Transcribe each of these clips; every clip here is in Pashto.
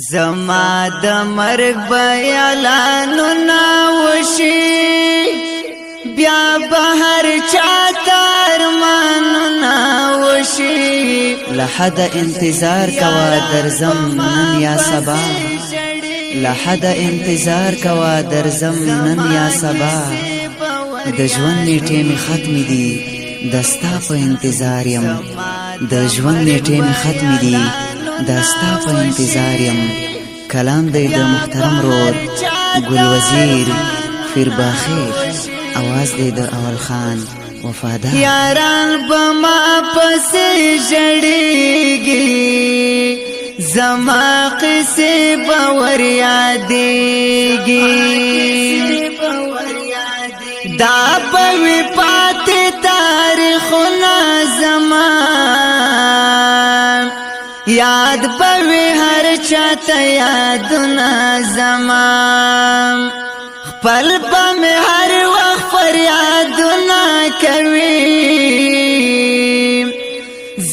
زما د مرګ بیالانو ناوشي بیا بهر چاته ارمانو ناوشي لحد انتظار کوا درزم نن یا سبا لحد انتظار کوا درزم نن یا سبا د ژوند نیټه می ختم دي دستا په انتظار یم د ژوند نیټه می ختم دي داستا په انتظار یم کلام دی د محترم رور ګل وزیر فرباخیر आवाज دی د اول خان وفادار یاران بما پسې جړېږي زما قصې باور یادېږي دا په وی پاتې تاریخونه زما یاد بوي هر چاته یادونه زمان خپل په هر وخت فریادونه کوي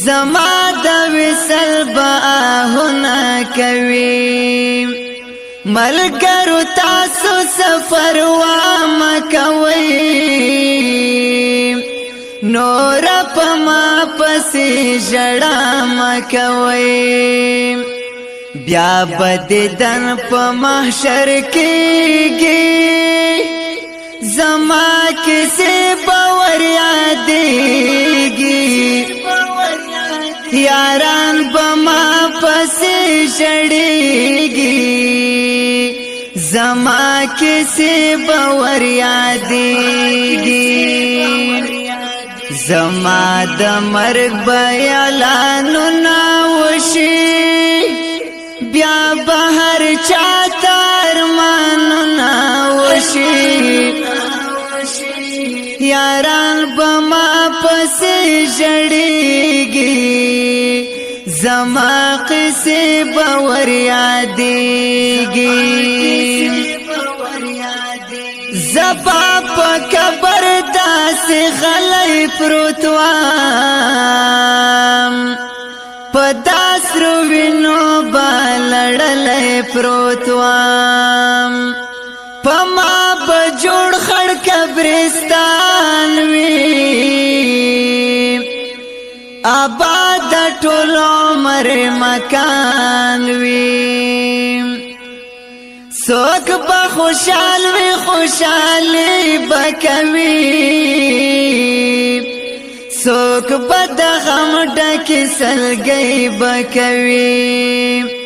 زما د وصل باهونه کوي ملګرو تاسو سفر وامه کوي نور پما پسې جړه مکوي بیا بددن په محشر کېږي زما کیسه باور یادېږي یاران بما پسې جړېږي زما کیسه باور یادېږي زما د مرګ بیالانو ناوشي بیا بهر چاته ارمانو ناوشي یاران بما پسې جړېږي زما قصې باور یادېږي زبا په قبر داسې غلی پروت وام په داسرو وینو به لړلی پروت وام په ما به جوړ خړ قبرستان وي آباد د ټول عمر مکان وي څوک به خوشحال وي خوشحالي به کوي څوک به د غم ډکې سلګۍ به کوي